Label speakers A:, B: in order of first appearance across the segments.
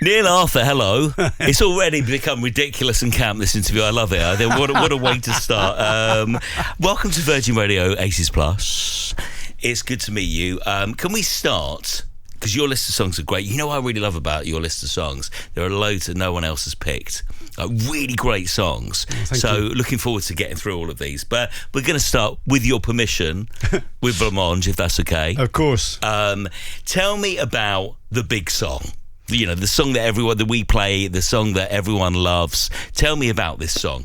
A: Neil Arthur, hello. It's already become ridiculous and camp, this interview. I love it. I think what a way to start. Welcome to Virgin Radio 80s Plus. It's good to meet you. Can we start? Because your list of songs are great. You know what I really love about your list of songs? There are loads that no one else has picked. Really great songs.
B: Thank you.
A: Looking forward to getting through all of these. But we're going to start, with your permission, with Blancmange, if that's okay.
B: Of course.
A: Tell me about the big song. You know, the song that we play, the song that everyone loves. Tell me about this song.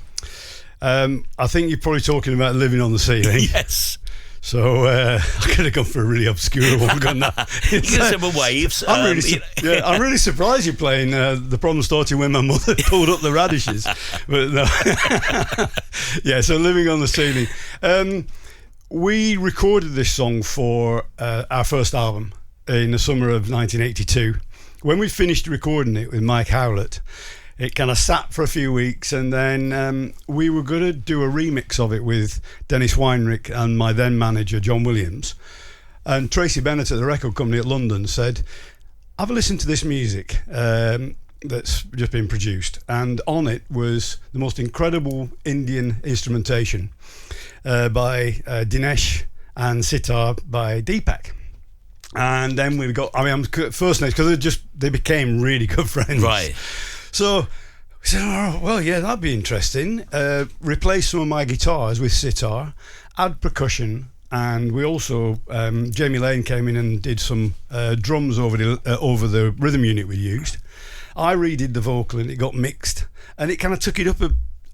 B: I think you're probably talking about Living on the Ceiling.
A: Yes.
B: So I could have gone for a really obscure one. Gone that.
A: You could have said Waves.
B: I'm really surprised you're playing The Problem Started When My Mother Pulled Up the Radishes. But no. Yeah, so Living on the Ceiling. We recorded this song for our first album in the summer of 1982. When we finished recording it with Mike Howlett, it kind of sat for a few weeks, and then we were going to do a remix of it with Dennis Weinrich and my then manager John Williams. And Tracy Bennett at the record company at London said, have a listen to this music that's just been produced. And on it was the most incredible Indian instrumentation by Dinesh and sitar by Deepak. And then we got, I'm first names because they became really good friends.
A: Right. So
B: we said, oh, well, yeah, that'd be interesting. Replace some of my guitars with sitar, add percussion, and we also, Jamie Lane came in and did some drums over the rhythm unit we used. I redid the vocal and it got mixed, and it kind of took it up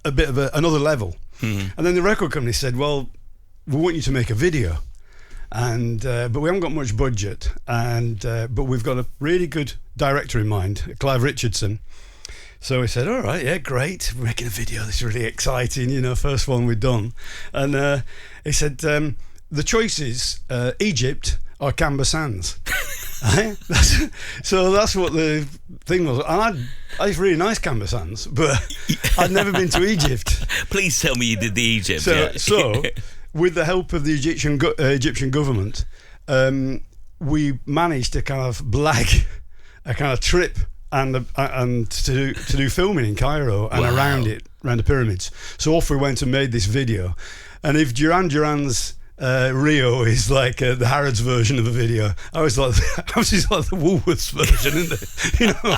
B: a bit of another level. Mm-hmm. And then the record company said, well, we want you to make a video. And but we haven't got much budget, and but we've got a really good director in mind, Clive Richardson. So we said, all right, yeah, great, we're making a video, this is really exciting, you know, first one we've done. And he said, the choices, Egypt or Canberra Sands. So that's what the thing was. And it's really nice, Canberra Sands, but I'd never been to Egypt.
A: Please tell me you did the Egypt.
B: So with the help of the Egyptian government, we managed to kind of blag a kind of trip and to do filming in Cairo and around the pyramids. So off we went and made this video. And if Duran Duran's Rio is like the Harrods version of a video, I was just like the Woolworths version, isn't it? You know.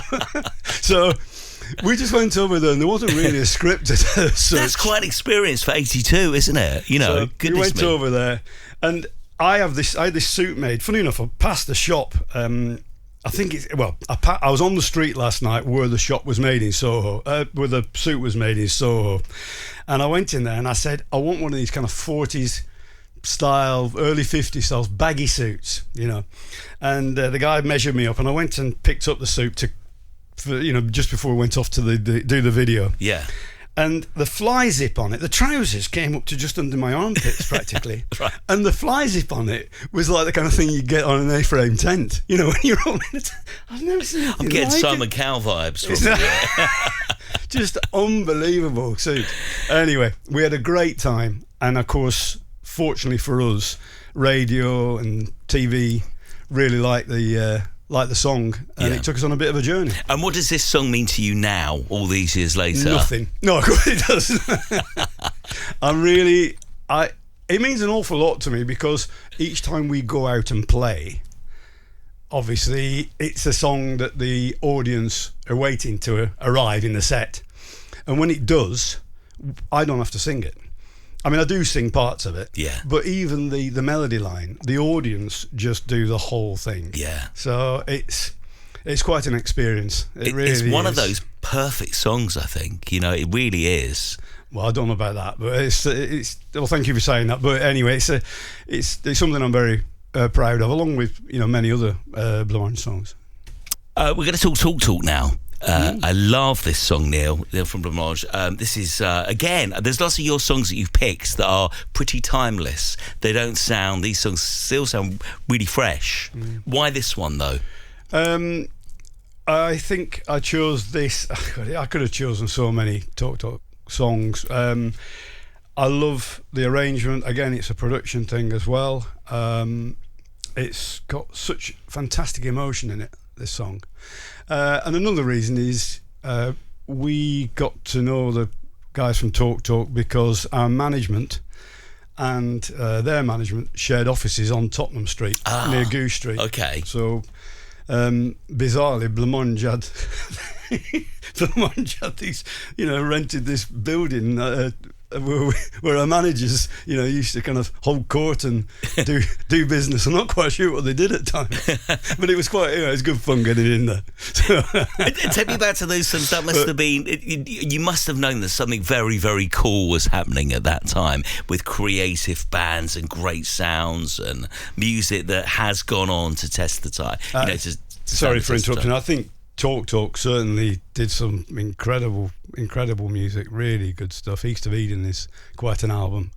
B: So we just went over there, and there wasn't really a script.
A: That's quite an experience for 82, isn't it? You know,
B: so we went over there, and I had this suit made. Funny enough, I passed the shop. I think I was on the street last night where the shop was made in Soho, where the suit was made in Soho, and I went in there and I said, I want one of these kind of 40s style, early 50s style baggy suits, you know. And the guy measured me up, and I went and picked up the suit just before we went off to do the video.
A: Yeah.
B: And the fly zip on it, the trousers came up to just under my armpits practically.
A: Right.
B: And the fly zip on it was like the kind of thing you get on an A-frame tent. You know, when you're on it. I've never seen it.
A: I'm getting Simon Cowell vibes from it.
B: Just unbelievable suit. Anyway, we had a great time. And of course, fortunately for us, radio and TV really liked the song, and it took us on a bit of a journey.
A: And what does this song mean to you now, all these years later?
B: Nothing. No, of course it doesn't. It means an awful lot to me, because each time we go out and play, obviously it's a song that the audience are waiting to arrive in the set, and when it does, I don't have to sing it. I mean, I do sing parts of it, but even the melody line, the audience just do the whole thing.
A: Yeah.
B: So it's quite an experience.
A: It's one of those perfect songs, I think. You know, it really is.
B: Well, I don't know about that, but it's. Well, thank you for saying that. But anyway, it's something I'm very proud of, along with many other Blancmange songs.
A: We're going to talk now. I love this song, Neil from Blancmange. This is, again, there's lots of your songs that you've picked that are pretty timeless. These songs still sound really fresh. Why this one, though?
B: I think I chose this. I could have chosen so many Talk songs. I love the arrangement. Again, it's a production thing as well. It's got such fantastic emotion in it. this song. And another reason is we got to know the guys from Talk Talk because our management and their management shared offices on Tottenham Street near Goose Street.
A: Okay.
B: So bizarrely, Blancmange had these, rented this building where our managers, used to kind of hold court and do business. I'm not quite sure what they did at times, but it was quite, it was good fun getting in there. So
A: take me back to those times. That must have been. You must have known that something very, very cool was happening at that time with creative bands and great sounds and music that has gone on to test the time.
B: Sorry for interrupting. I think Talk Talk certainly did some incredible music, really good stuff. East of Eden is quite an album.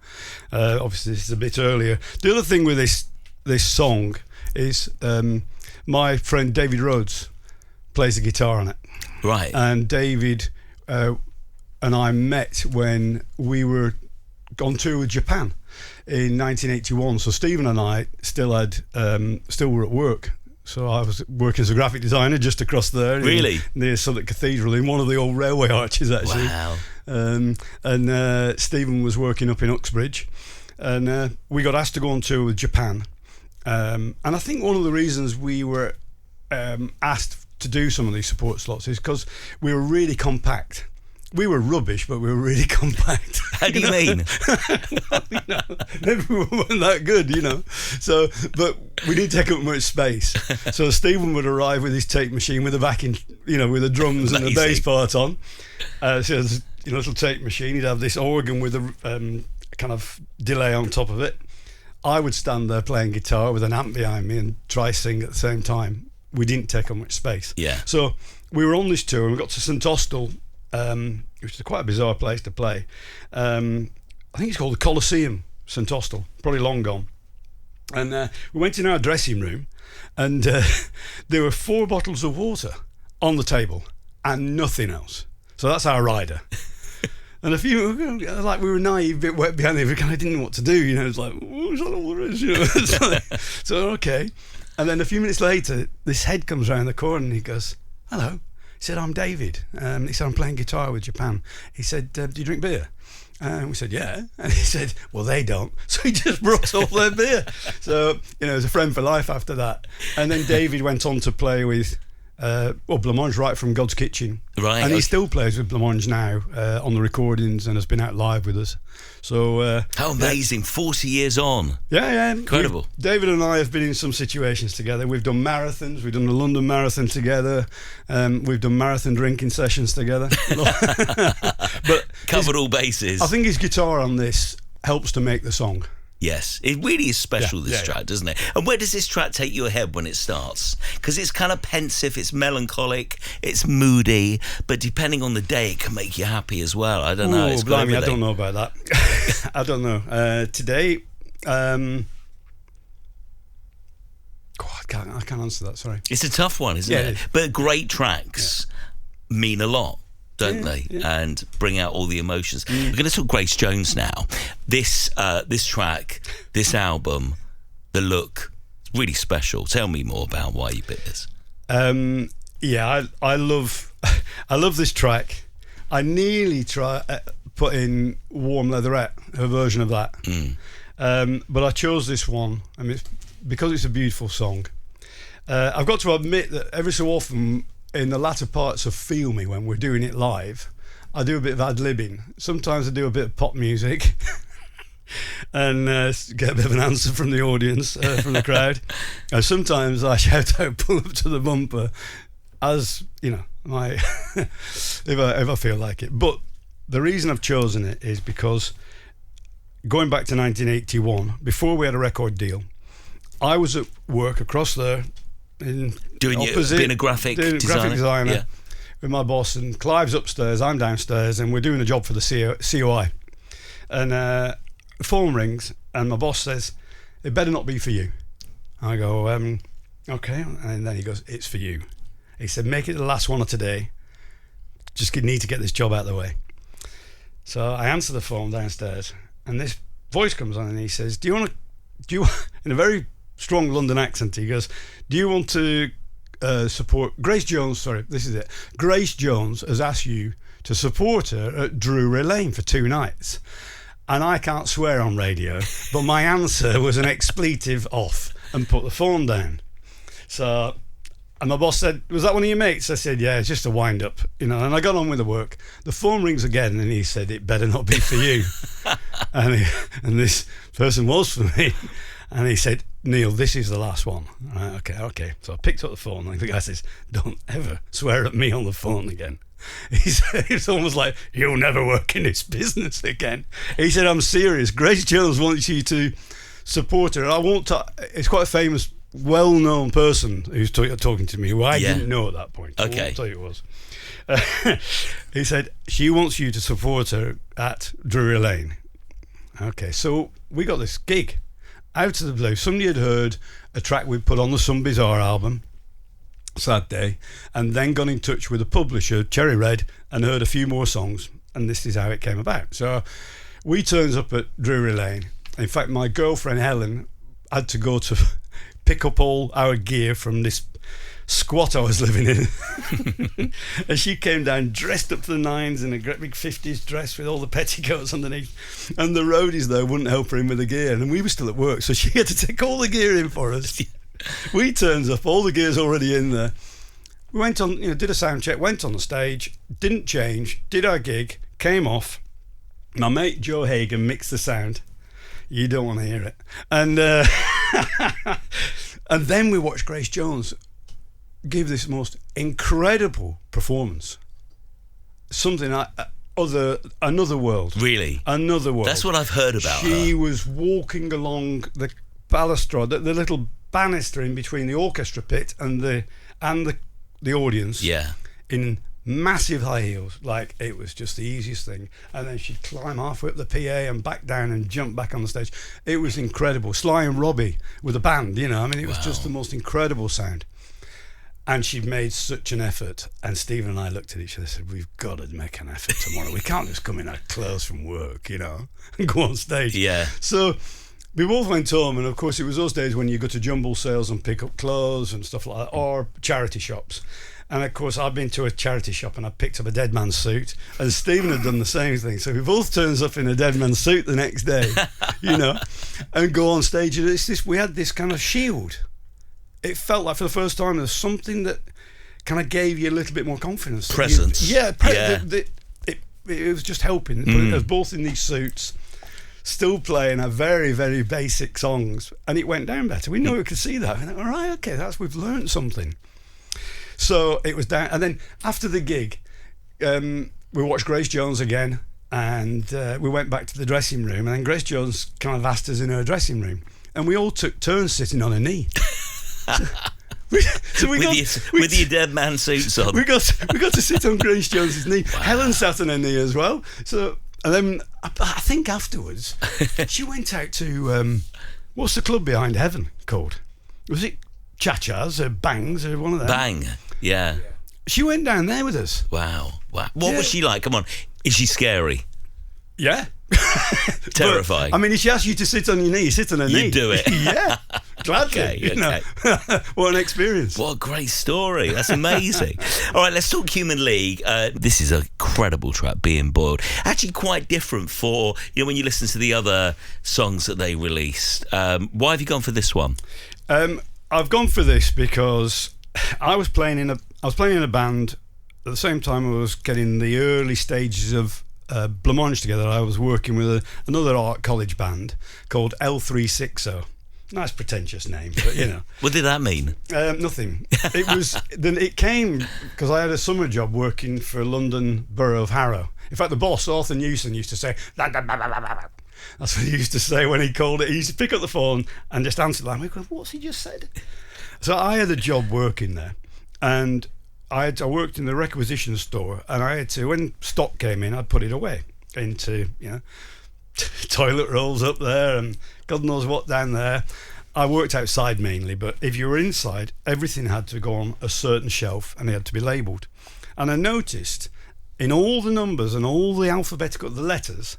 B: Obviously, this is a bit earlier. The other thing with this song is my friend David Rhodes plays the guitar on it.
A: Right.
B: And David and I met when we were on tour with Japan in 1981. So Stephen and I still were at work. So I was working as a graphic designer just across there.
A: Really?
B: Near Southwark Cathedral, in one of the old railway arches, actually.
A: Wow.
B: And Stephen was working up in Uxbridge. And we got asked to go on tour with Japan. And I think one of the reasons we were asked to do some of these support slots is because we were really compact. We were rubbish, but we were really compact.
A: How do you mean?
B: Maybe we weren't that good, So, but we didn't take up much space. So Stephen would arrive with his tape machine with a backing, with the drums and the bass part on. So a little tape machine. He'd have this organ with a kind of delay on top of it. I would stand there playing guitar with an amp behind me and try sing at the same time. We didn't take up much space.
A: Yeah.
B: So we were on this tour and we got to St Austell, which is quite a bizarre place to play. I think it's called the Coliseum, St Austell, probably long gone. And we went in our dressing room and there were 4 bottles of water on the table and nothing else. So that's our rider. And we were naive, a bit wet behind it. We kind of didn't know what to do, It's like, oh, is that all there is? So okay. And then a few minutes later, this head comes around the corner and he goes, hello. He said, I'm David. He said, I'm playing guitar with Japan. He said, do you drink beer? And we said, yeah. And he said, well, they don't. So he just brought all their beer. So, it was a friend for life after that. And then David went on to play with Blancmange right from God's Kitchen.
A: Right.
B: And he still plays with Blancmange now on the recordings and has been out live with us. So
A: how amazing, 40 years on.
B: Yeah.
A: Incredible.
B: David and I have been in some situations together. We've done marathons. We've done the London Marathon together. We've done marathon drinking sessions together. But
A: covered all bases.
B: I think his guitar on this helps to make the song.
A: Yes, it really is special, this track, doesn't it? And where does this track take you ahead when it starts? Because it's kind of pensive, it's melancholic, it's moody, but depending on the day, it can make you happy as well. I don't know. It's
B: blimey, I don't know about that. I don't know. Today, God, I can't answer that, sorry.
A: It's a tough one, isn't it? But great tracks mean a lot, don't they? Yeah. And bring out all the emotions. We're going to talk Grace Jones now. This track, this album, the look, it's really special. Tell me more about why you picked this. I love this track. I nearly put in Warm Leatherette, her version of that. But I chose this one. I mean, because it's a beautiful song. I've got to admit that every so often, in the latter parts of Feel Me, when we're doing it live, I do a bit of ad-libbing. Sometimes I do a bit of pop music and get a bit of an answer from the audience, from the crowd. Sometimes I shout out, pull up to the bumper, as, my if I feel like it. But the reason I've chosen it is because going back to 1981, before we had a record deal, I was at work across there, being a graphic designer
B: with my boss, and Clive's upstairs, I'm downstairs, and we're doing a job for the COI. And the phone rings, and my boss says, "It better not be for you." I go, "Okay," and then he goes, "It's for you." He said, "Make it the last one of today. Just need to get this job out of the way." So I answer the phone downstairs, and this voice comes on, and he says, "Do you in a very strong London accent, he goes, "Do you want to support Grace Jones. Sorry, this is it. Grace Jones has asked you to support her at Drury Lane for 2 nights. And I can't swear on radio, but my answer was an expletive off and put the phone down. So, and my boss said, "Was that one of your mates?" I said, "Yeah, it's just a wind up, you know." And I got on with the work. The phone rings again, and he said, "It better not be for you." and this person was for me. And he said, "Neil, this is the last one." Right, okay. So I picked up the phone, and the guy says, "Don't ever swear at me on the phone again." He said, it's almost like, "You'll never work in this business again." He said, "I'm serious. Grace Jones wants you to support her." And I won't it's quite a famous, well-known person who's talking to me, who I didn't know at that point.
A: Okay.
B: I won't tell you who it was. He said, "She wants you to support her at Drury Lane." Okay, so we got this gig out of the blue. Somebody had heard a track we put on the Some Bizarre album, Sad Day, and then got in touch with the publisher, Cherry Red, and heard a few more songs, and this is how it came about. So we turns up at Drury Lane. In fact, my girlfriend Helen had to go to pick up all our gear from this squat I was living in. And she came down dressed up to the nines in a great big 50s dress with all the petticoats underneath, and the roadies though wouldn't help her in with the gear, and we were still at work, so she had to take all the gear in for us. We turns up, all the gear's already in there. We went on, did a sound check, went on the stage, didn't change, did our gig, came off. My mate Joe Hagan mixed the sound. You don't want to hear it. And and then we watched Grace Jones give this most incredible performance. Something another world.
A: Really?
B: Another world.
A: That's what I've heard about
B: She
A: her.
B: was walking along the balustrade, the little banister in between the orchestra pit and the audience.
A: Yeah.
B: In massive high heels, like it was just the easiest thing. And then she'd climb halfway up the PA and back down and jump back on the stage. It was incredible. Sly and Robbie with a band, it was just the most incredible sound. And she'd made such an effort. And Stephen and I looked at each other and said, "We've got to make an effort tomorrow. We can't just come in our clothes from work, and go on stage."
A: Yeah.
B: So we both went home, and of course it was those days when you go to jumble sales and pick up clothes and stuff like that, or charity shops. And of course I'd been to a charity shop and I picked up a dead man's suit, and Stephen had done the same thing. So we both turns up in a dead man's suit the next day, and go on stage. And we had this kind of shield. It felt like for the first time there's something that kind of gave you a little bit more confidence.
A: Presence.
B: It was just helping. But it was both in these suits, still playing our very, very basic songs, and it went down better. We knew we could see that. And all right, okay, we've learned something. So it was down, and then after the gig, we watched Grace Jones again, and we went back to the dressing room, and then Grace Jones kind of asked us in her dressing room, and we all took turns sitting on her knee.
A: With your dead man suits on.
B: We got to sit on Grace Jones's knee. Wow. Helen sat on her knee as well. So, and then I think afterwards she went out to what's the club behind Heaven called? Was it Cha-Chas or Bangs or one of them?
A: Bang, yeah.
B: She went down there with us.
A: Wow. What was she like? Come on, is she scary?
B: Yeah.
A: Terrifying.
B: But, if she asks you to sit on your knee, sit on her knee.
A: You do it.
B: Yeah. Gladly.
A: Okay.
B: What an experience.
A: What a great story. That's amazing. All right, let's talk Human League. This is a credible track, Being Boiled. Actually quite different for, when you listen to the other songs that they released. Why have you gone for this one?
B: I've gone for this because I was playing in a band at the same time I was getting the early stages of Blancmange together. I was working with another art college band called L360. Nice pretentious name, but
A: What did that mean?
B: Nothing. It came because I had a summer job working for London Borough of Harrow. In fact, the boss, Arthur Newson, used to say, that's what he used to say when he called it. He used to pick up the phone and just answer the line. We go, what's he just said? So I had a job working there, and I worked in the requisition store, and I had to, when stock came in, I'd put it away into, toilet rolls up there and God knows what down there. I worked outside mainly, but if you were inside, everything had to go on a certain shelf and they had to be labelled. And I noticed in all the numbers and all the alphabetical, the letters,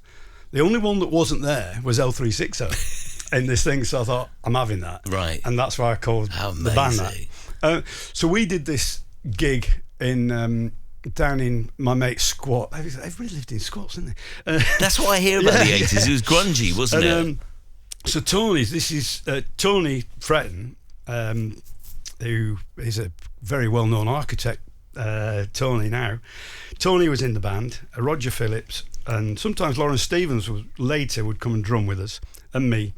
B: the only one that wasn't there was L360. in this thing. So I thought, I'm having that.
A: Right.
B: And that's why I called the band that. So we did this gig in down in my mate's squat. Everybody lived in squats, didn't they?
A: That's what I hear about the 80s. It was grungy, wasn't it?
B: So this is Tony Fretton, who is a very well-known architect, Tony now. Tony was in the band, Roger Phillips, and sometimes Lawrence Stevens would come and drum with us, and me.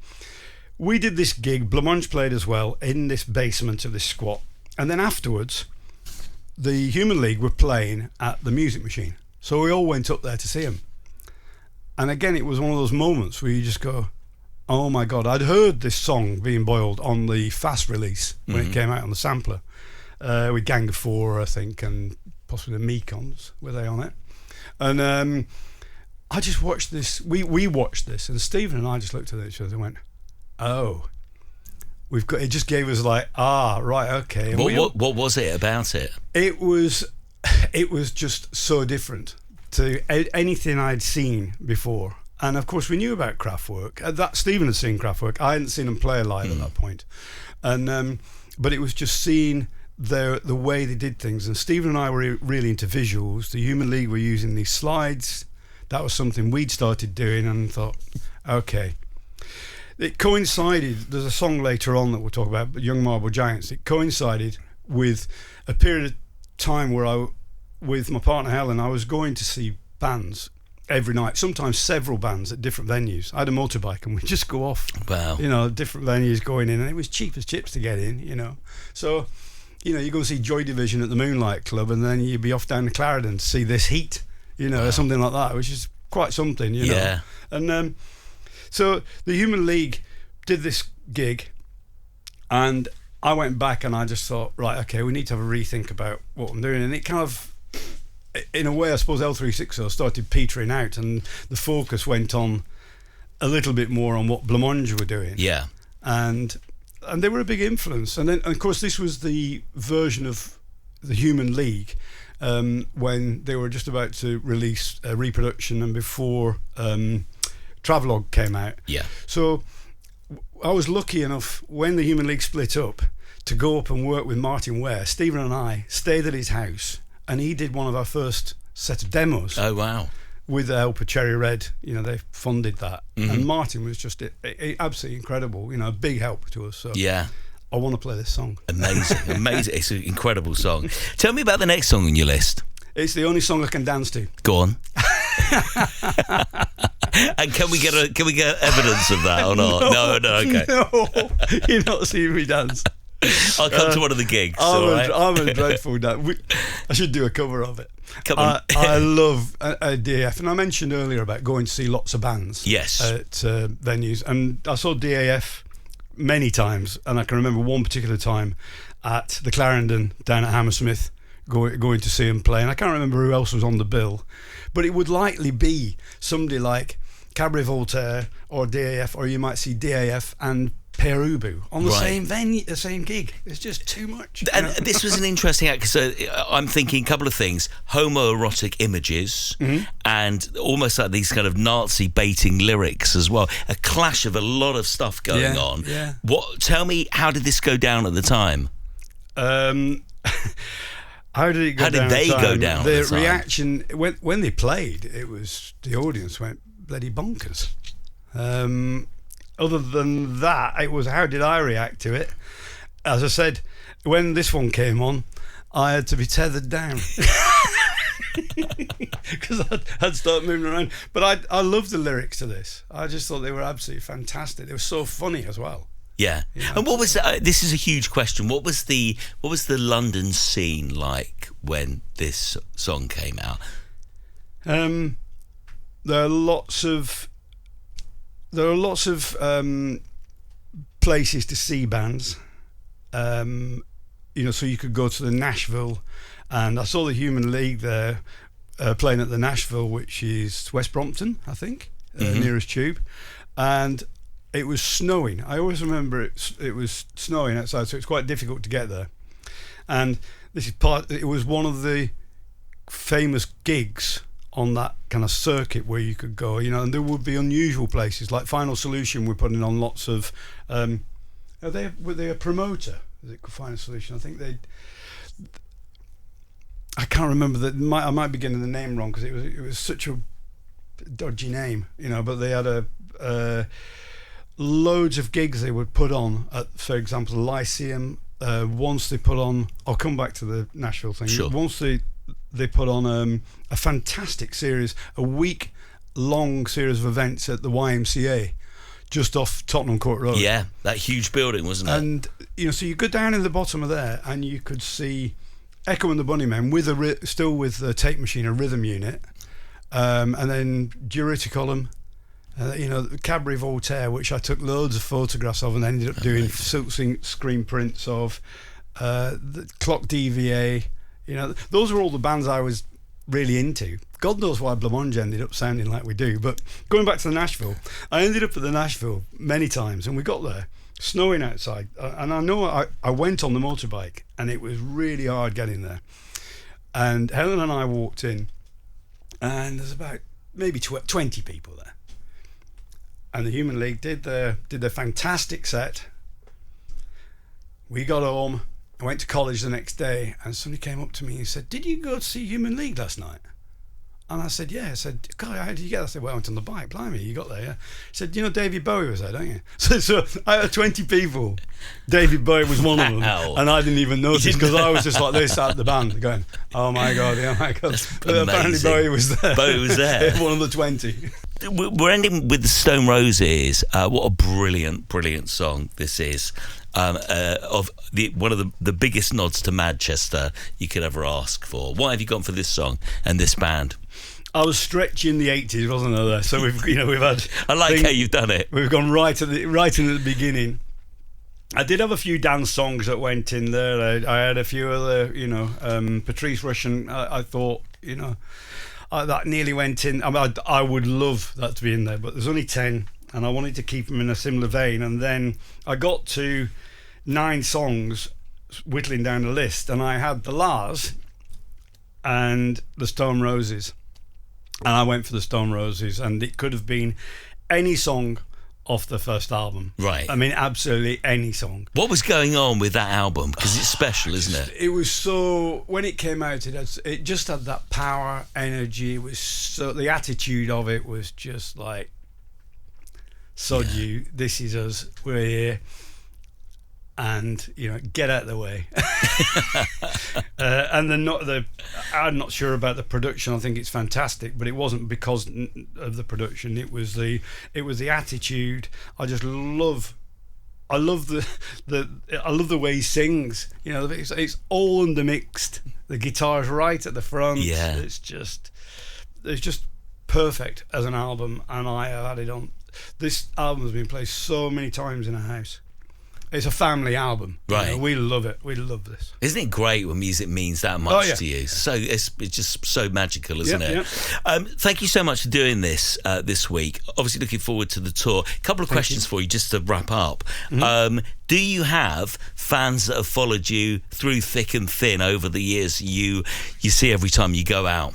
B: We did this gig, Blancmange played as well, in this basement of this squat. And then afterwards, the Human League were playing at the Music Machine. So we all went up there to see them. And again, it was one of those moments where you just go, oh my God, I'd heard this song being boiled on the Fast release when it came out on the sampler, with Gang of Four, I think, and possibly the Mekons, were they on it? And I just watched this, we watched this, and Stephen and I just looked at each other and went, oh, it just gave us like, right, okay. And
A: what was it about it?
B: It was just so different to anything I'd seen before. And of course, we knew about Kraftwerk. That Stephen had seen Kraftwerk. I hadn't seen them play live at that point. And but it was just seeing the way they did things. And Stephen and I were really into visuals. The Human League were using these slides. That was something we'd started doing, and thought, okay. It coincided. There's a song later on that we'll talk about, Young Marble Giants. It coincided with a period of time where with my partner Helen, I was going to see bands every night, sometimes several bands at different venues. I had a motorbike and we'd just go off.
A: Wow.
B: Different venues going in, and it was cheap as chips to get in, So, you go see Joy Division at the Moonlight Club, and then you'd be off down to Clarendon to see This Heat, or something like that, which is quite something,
A: Yeah.
B: And so the Human League did this gig, and I went back and I just thought, right, okay, we need to have a rethink about what I'm doing. And it kind of, in a way, I suppose L360 started petering out, and the focus went on a little bit more on what Blancmange were doing.
A: Yeah.
B: And they were a big influence. And then, of course, this was the version of the Human League when they were just about to release a reproduction, and before Travelogue came out.
A: Yeah.
B: So I was lucky enough, when the Human League split up, to go up and work with Martin Ware. Stephen and I stayed at his house, and he did one of our first set of demos.
A: Oh, wow.
B: With the help of Cherry Red. They funded that. And Martin was just absolutely incredible, a big help to us. So
A: yeah.
B: I want to play this song.
A: Amazing. It's an incredible song. Tell me about the next song on your list.
B: It's the only song I can dance to.
A: Go on. And can we get evidence of that or not? No, okay.
B: No, you're not seeing me dance.
A: I'll come to one of the gigs.
B: I'm a dreadful dancer. I should do a cover of it.
A: Come on.
B: I love DAF, and I mentioned earlier about going to see lots of bands.
A: Yes.
B: At venues, and I saw DAF many times, and I can remember one particular time at the Clarendon down at Hammersmith, going to see them play, and I can't remember who else was on the bill, but it would likely be somebody like Cabaret Voltaire or DAF, or you might see DAF and Pere Ubu on the same venue, the same gig. It's just too much.
A: And this was an interesting act. So I'm thinking a couple of things: homoerotic images, and almost like these kind of Nazi baiting lyrics as well. A clash of a lot of stuff going on.
B: Yeah.
A: Tell me, how did this go down at the time?
B: How did it go down?
A: How did they go down?
B: The reaction when they played, it was, the audience went bloody bonkers. Other than that, it was, how did I react to it? As I said, when this one came on, I had to be tethered down because I'd start moving around. But I loved the lyrics to this. I just thought they were absolutely fantastic. They were so funny as well.
A: Yeah. And what was this is a huge question. What was the London scene like when this song came out?
B: There are lots of places to see bands. So you could go to the Nashville, and I saw the Human League there playing at the Nashville, which is West Brompton, I think, nearest tube, and it was snowing. I always remember it was snowing outside, so it's quite difficult to get there. And it was one of the famous gigs on that kind of circuit where you could go, and there would be unusual places like Final Solution. We're putting on lots of. Were they a promoter? Is it Final Solution? I think they. I can't remember that. I might be getting the name wrong because it was such a dodgy name, But they had loads of gigs they would put on at, for example, the Lyceum. Once they put on, I'll come back to the Nashville thing.
A: Sure.
B: Once they put on a fantastic series, a week-long series of events at the YMCA, just off Tottenham Court Road.
A: Yeah, that huge building, wasn't it?
B: And so you go down in the bottom of there, and you could see Echo and the Bunnymen still with the tape machine, a rhythm unit, and then Diureticolum. Cadbury Voltaire, which I took loads of photographs of and ended up doing silk screen prints of. The Clock DVA, those were all the bands I was really into. God knows why Blancmange ended up sounding like we do. But going back to the Nashville, I ended up at the Nashville many times, and we got there snowing outside. And I know I went on the motorbike, and it was really hard getting there. And Helen and I walked in, and there's about maybe 20 people there. And the Human League did their fantastic set. We got home. I went to college the next day, and somebody came up to me and said, "Did you go to see Human League last night?" And I said, "Yeah." I said, "God, how did you get there?" I said, "Well, I went on the bike." "Blimey, you got there, yeah?" He said, David Bowie was there, don't you? So out of 20 people, David Bowie was one of them.
A: Wow.
B: And I didn't even notice because I was just like this at the band going, "Oh my God, yeah, my God." But apparently Bowie was there.
A: Bowie was there.
B: One of the 20.
A: We're ending with the Stone Roses. What a brilliant song this is. Of one of the biggest nods to Manchester you could ever ask for. Why have you gone for this song and this band?
B: I was stretching the 80s, wasn't I? There, so we've had.
A: I like how you've done it.
B: We've gone right in the beginning. I did have a few dance songs that went in there. I had a few other, Patrice Rushen. I thought, that nearly went in. I would love that to be in there, but there's only 10, and I wanted to keep them in a similar vein. And then I got to 9 songs, whittling down the list, and I had the Lars and the Stone Roses, and I went for the Stone Roses, and it could have been any song off the first album.
A: Right.
B: I mean, absolutely any song.
A: What was going on with that album? Because it's special, isn't it?
B: It was so, when it came out, it just had that power, energy. It was so, the attitude of it was just like, sod you, this is us, we're here, and get out of the way. And I'm not sure about the production. I think it's fantastic, but it wasn't because of the production. It was the attitude. I love the way he sings. It's all undermixed. The guitar's right at the front.
A: Yeah.
B: It's just perfect as an album, and I have had it on. This album has been played so many times in our house. It's a family album.
A: Right.
B: We love it. We love this.
A: Isn't it great when music means that much to you? So it's just so magical, isn't it?
B: Yep.
A: Thank you so much for doing this this week. Obviously looking forward to the tour. A couple of questions for you just to wrap up. Mm-hmm. Do you have fans that have followed you through thick and thin over the years you see every time you go out?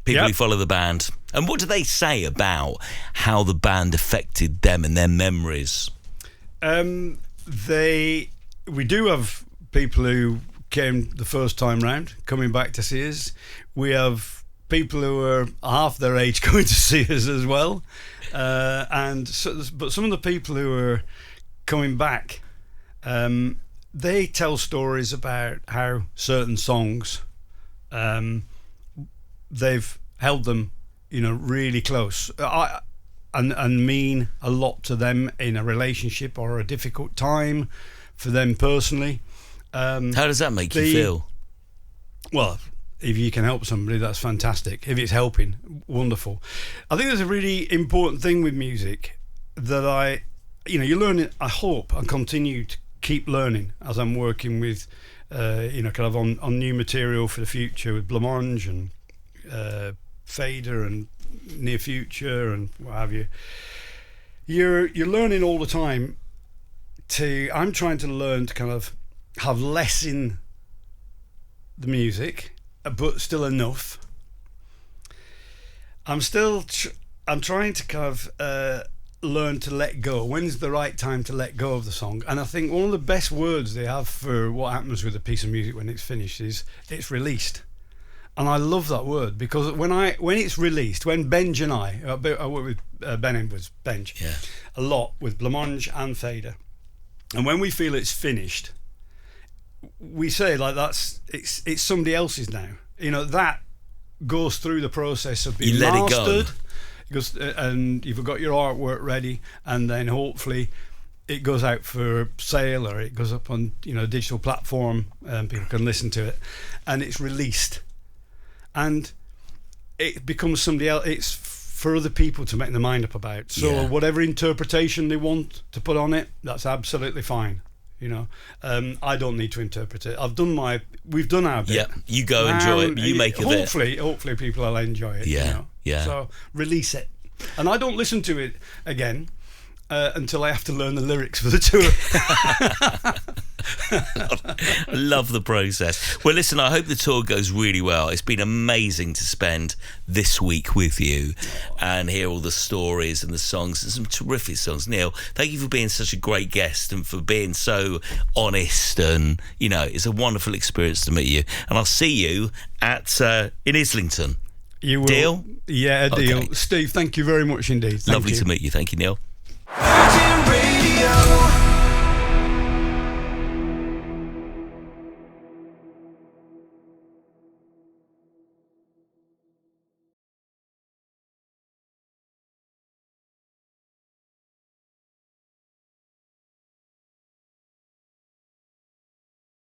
A: People who follow the band. And what do they say about how the band affected them and their memories?
B: We do have people who came the first time round coming back to see us. We have people who are half their age coming to see us as well, but some of the people who are coming back, they tell stories about how certain songs, they've held them, really close. And mean a lot to them in a relationship or a difficult time for them personally.
A: How does that make you feel?
B: Well, if you can help somebody, that's fantastic. If it's helping, wonderful. I think there's a really important thing with music that you're learning. I hope I continue to keep learning as I'm working with, kind of on new material for the future with Blancmange and Fader and Near Future and what have you. You're learning all the time. I'm trying to learn to kind of have less in the music, but still enough. I'm still I'm trying to kind of learn to let go. When's the right time to let go of the song? And I think one of the best words they have for what happens with a piece of music when it's finished is it's released. And I love that word, because when it's released, when Benj and I work with Ben Edwards, Benj, a lot with Blancmange and Fader, and when we feel it's finished, we say like it's somebody else's now. You know, that goes through the process of being mastered. It goes, and you've got your artwork ready, and then hopefully it goes out for sale, or it goes up on digital platform, and people can listen to it, and it's released. And it becomes somebody else. It's for other people to make their mind up about. So whatever interpretation they want to put on it, that's absolutely fine. I don't need to interpret it. We've done our bit.
A: Yeah, you go enjoy it. You make of it.
B: Hopefully people will enjoy it.
A: Yeah.
B: So release it. And I don't listen to it again until I have to learn the lyrics for the tour.
A: I love the process. Well, listen, I hope the tour goes really well. It's been amazing to spend this week with you and hear all the stories and the songs, and some terrific songs. Neil, thank you for being such a great guest and for being so honest, and it's a wonderful experience to meet you. And I'll see you at in Islington.
B: You will. Deal? Yeah, a deal. Okay. Steve, thank you very much indeed.
A: Lovely to meet you. Thank you, Neil.
C: Virgin Radio.